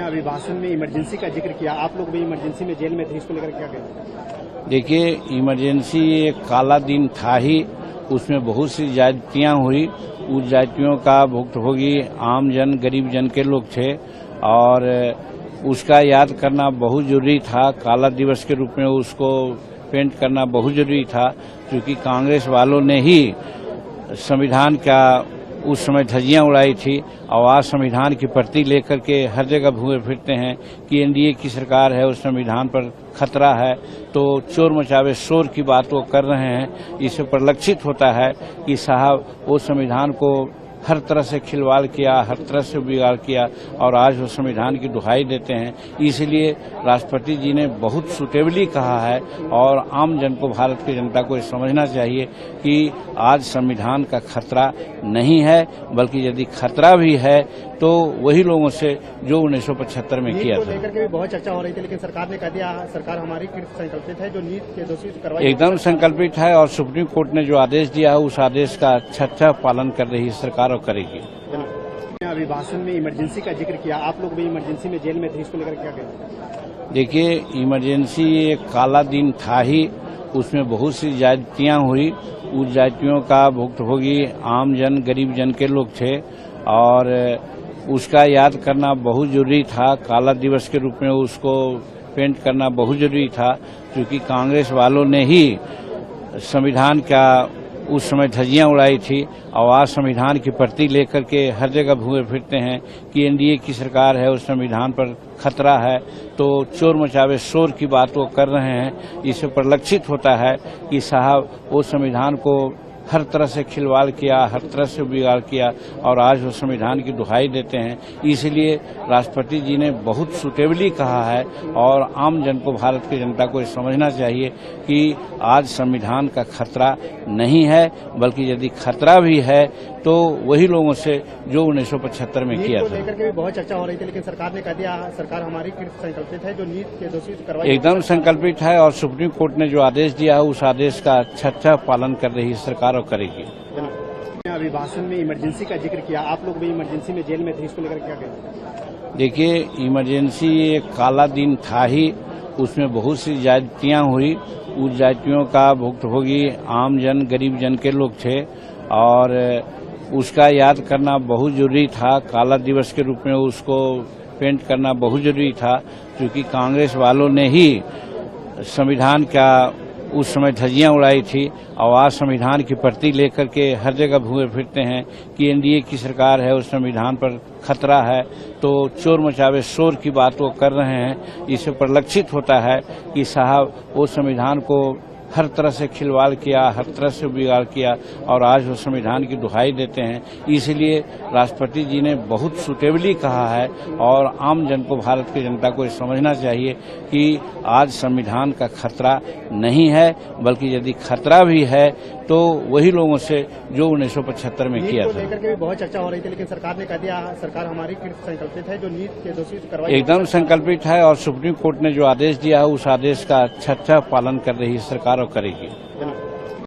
अभिभाषण में इमरजेंसी का जिक्र किया, आप लोग भी इमरजेंसी में जेल में थे, इसको लेकर क्या कहें? देखिए, इमरजेंसी एक काला दिन था ही, उसमें बहुत सी ज्यादतियां हुई। उस ज्यादतियों का भुक्तभोगी आम जन, गरीब जन के लोग थे और उसका याद करना बहुत जरूरी था। काला दिवस के रूप में उसको पेंट करना बहुत जरूरी था, क्योंकि कांग्रेस वालों ने ही संविधान का उस समय धज्जियां उड़ाई थी और आज संविधान की प्रति लेकर के हर जगह घूमे फिरते हैं कि एनडीए की सरकार है, उस संविधान पर खतरा है। तो चोर मचावे शोर की बात वो कर रहे हैं। इससे परिलक्षित होता है कि साहब वो संविधान को हर तरह से खिलवाड़ किया, हर तरह से बिगाड़ किया और आज वो संविधान की दुहाई देते हैं। इसलिए राष्ट्रपति जी ने बहुत सुटेबली कहा है और आम जन को, भारत की जनता को समझना चाहिए कि आज संविधान का खतरा नहीं है, बल्कि यदि खतरा भी है तो वही लोगों से जो 1975 में किया था। लेकर के भी बहुत चर्चा हो रही थी, लेकिन सरकार ने कह दिया सरकार हमारी संकल्पित है, जो नीट के दोषी करवाई एकदम संकल्पित है और सुप्रीम कोर्ट ने जो आदेश दिया है उस आदेश का अच्छा पालन कर रही है सरकार और करेगी। अभिभाषण में इमरजेंसी का जिक्र किया, आप लोग भी इमरजेंसी में जेल में थे, इसको लेकर क्या कहें? देखिए, इमरजेंसी एक काला दिन था ही, उसमें बहुत सी ज्यादतियां हुई। उस ज्यादतियों का भुक्तभोगी आम जन, गरीब जन के लोग थे और उसका याद करना बहुत जरूरी था। काला दिवस के रूप में उसको पेंट करना बहुत जरूरी था, क्योंकि कांग्रेस वालों ने ही संविधान का उस समय धज्जियां उड़ाई थी और आज संविधान की प्रति लेकर के हर जगह घूमे फिरते हैं कि एनडीए की सरकार है, उस संविधान पर खतरा है। तो चोर मचावे शोर की बात वो कर रहे हैं। इससे परिलक्षित होता है कि साहब वो संविधान को हर तरह से खिलवाड़ किया, हर तरह से बिगाड़ किया और आज वो संविधान की दुहाई देते हैं। इसलिए राष्ट्रपति जी ने बहुत सुटेबली कहा है और आम जन को, भारत की जनता को समझना चाहिए कि आज संविधान का खतरा नहीं है, बल्कि यदि खतरा भी है तो वही लोगों से जो 1975 में किया था। लेकर के भी बहुत चर्चा हो रही थी, लेकिन सरकार ने कह दिया सरकार हमारी संकल्पित है, जो नीट के दोषी करवाई एकदम संकल्पित है और सुप्रीम कोर्ट ने जो आदेश दिया है उस आदेश का अच्छा पालन कर रही है सरकार और करेगी। अभिभाषण में इमरजेंसी का जिक्र किया, आप लोग भी इमरजेंसी में जेल में थे, इसको लेकर क्या कहें? देखिए, इमरजेंसी एक काला दिन था ही, उसमें बहुत सी ज्यादतियां हुई। उस ज्यादतियों का भुक्तभोगी आम जन, गरीब जन के लोग थे और उसका याद करना बहुत जरूरी था। काला दिवस के रूप में उसको पेंट करना बहुत जरूरी था, क्योंकि कांग्रेस वालों ने ही संविधान का उस समय धज्जियां उड़ाई थी और आज संविधान की प्रति लेकर के हर जगह घूमे फिरते हैं कि एनडीए की सरकार है, उस संविधान पर खतरा है। तो चोर मचावे शोर की बात वो कर रहे हैं। इससे परिलक्षित होता है कि साहब वो संविधान को हर तरह से खिलवाड़ किया, हर तरह से बिगाड़ किया और आज वो संविधान की दुहाई देते हैं। इसलिए राष्ट्रपति जी ने बहुत सुटेबली कहा है और आम जन को, भारत की जनता को समझना चाहिए कि आज संविधान का खतरा नहीं है, बल्कि यदि खतरा भी है तो वही लोगों से जो 1975 में किया था। लेकर के भी बहुत चर्चा हो रही थी, लेकिन सरकार ने कह दिया सरकार हमारी संकल्पित है, जो नीट के दोषी करवाई एकदम संकल्पित है और सुप्रीम कोर्ट ने जो आदेश दिया है उस आदेश का अच्छा पालन कर रही है सरकार और करेगी।